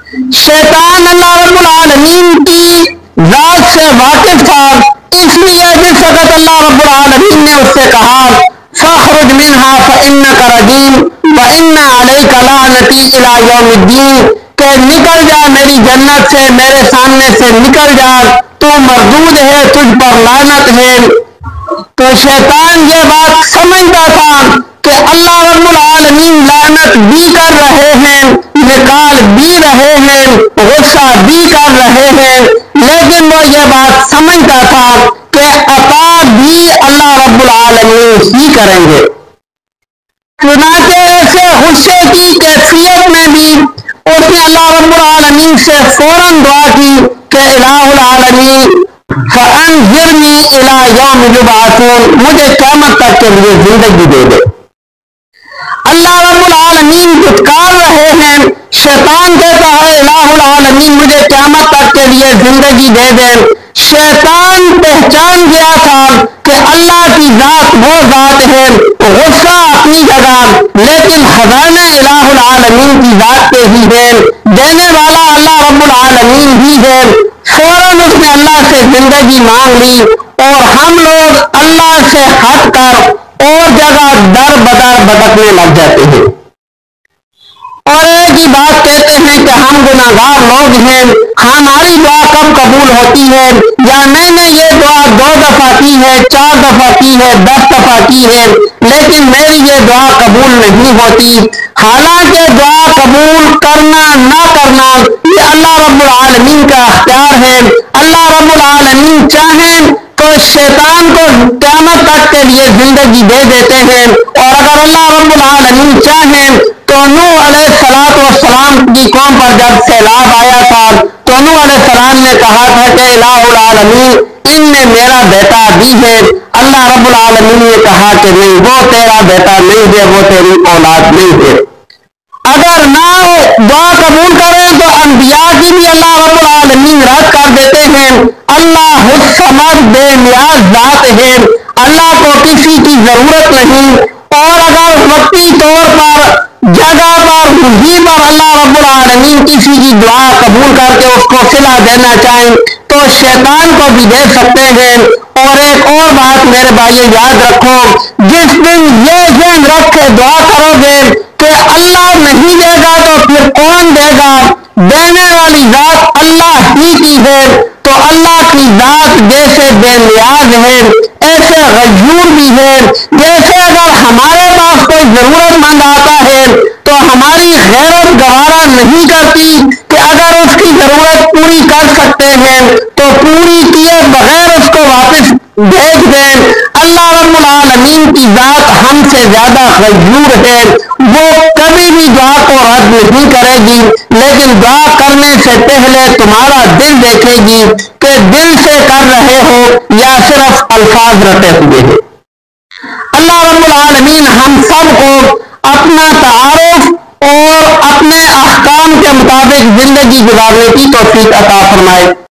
شیطان اللہ رب العالمین کی ذات سے واقف تھا، اس لیے جس وقت اللہ رب العالمین نے اس سے کہا فاخرج منہا فإنک رجیم وإن علیک لعنتی الی یوم الدین، کہ نکل جا میری جنت سے، میرے سامنے سے نکل جا، تو مردود ہے، تجھ پر لعنت ہے۔ تو شیطان یہ بات سمجھتا تھا کہ اللہ رب العالمین لعنت بھی کر رہے ہیں، نکال بھی رہے ہیں، غصہ بھی کر رہے ہیں، لیکن وہ یہ بات سمجھتا تھا کہ عطا بھی اللہ رب العالمین ہی کریں گے۔ چنانچہ ایسے غصے کی کیفیت میں بھی اس نے اللہ رب العالمین سے فوراً دعا کی کہ الہ العالمین فانظرنی الی یوم یبعثون، مجھے قیامت تک کے لیے زندگی دے دے۔ اللہ رب العالمین پھٹکار رہے ہیں، شیطان کہتا ہے الہ العالمین مجھے قیامت تک کے لیے زندگی دے دے۔ شیطان پہچان گیا تھا کہ اللہ کی ذات وہ ذات ہے، غصہ اپنی جگہ، لیکن خزانہ الہ العالمین کی ذات پہ ہی ہے، دینے والا اللہ رب العالمین ہی ہے۔ فوراً اس نے اللہ سے زندگی مانگ لی، اور ہم لوگ اللہ سے ہٹ کر اور جگہ در بدر بھٹکنے لگ جاتے ہیں، اور ایک ہی بات کہتے ہیں کہ ہم گناہگار لوگ ہیں، ہماری دعا کب قبول ہوتی ہے، یا میں نے یہ دعا 2 دفعہ کی ہے، 4 دفعہ کی ہے، 10 دفعہ کی ہے، لیکن میری یہ دعا قبول نہیں ہوتی۔ حالانکہ دعا قبول کرنا نہ کرنا یہ اللہ رب العالمین کا اختیار ہے۔ اللہ رب العالمین چاہیں تو شیطان کو قیامت تک کے لیے زندگی دے دیتے ہیں، اور اگر اللہ رب العالمین چاہیں تو نوح علیہ السلام کی قوم پر جب سیلاب آیا تھا تو نوح علیہ السلام نے کہا تھا کہ الہ العالمین ان میں میرا بیٹا بھی ہے۔ اللہ رب العالمین نے کہا کہ نہیں، وہ تیرا بیٹا نہیں ہے، وہ تیری اولاد نہیں ہے۔ اگر نہ دعا قبول کریں تو انبیاء کی بھی اللہ رب العالمین رد کر دیتے ہیں۔ اللہ الصمد بے نیاز ذات ہے، اللہ کو کسی کی ضرورت نہیں، اور اگر وقتی طور پر جگہ پر وہیں پر اللہ رب العالمین کسی کی دعا قبول کر کے اس کو صلہ دینا چاہیں تو شیطان کو بھی دے سکتے ہیں۔ اور ایک اور بات میرے بھائی یاد رکھو، جس دن یہ ذہن رکھ کے دعا کرو گے کہ اللہ نہیں دے گا تو پھر کون دے گا، دینے والی ذات اللہ ہی کی ہے، تو اللہ کی ذات جیسے بے نیاز ہے ایسے غیور بھی ہے۔ جیسے اگر ہمارے پاس کوئی ضرورت مند آتا ہے تو ہماری غیرت گوارا نہیں کرتی کہ اگر اس کی ضرورت پوری کر سکتے ہیں تو پوری کیے بغیر اس کو واپس بھیج دیں۔ اللہ رب العالمین کی ذات ہم سے زیادہ غیور ہے، وہ کبھی بھی دعا کو رد نہیں کرے گی، لیکن دعا کرنے سے پہلے تمہارا دل دیکھے گی کہ دل سے کر رہے ہو یا صرف الفاظ رٹے ہوئے ہیں۔ اللہ رب العالمین ہم سب کو اپنا تعارف اور اپنے احکام کے مطابق زندگی گزارنے کی توفیق عطا فرمائے۔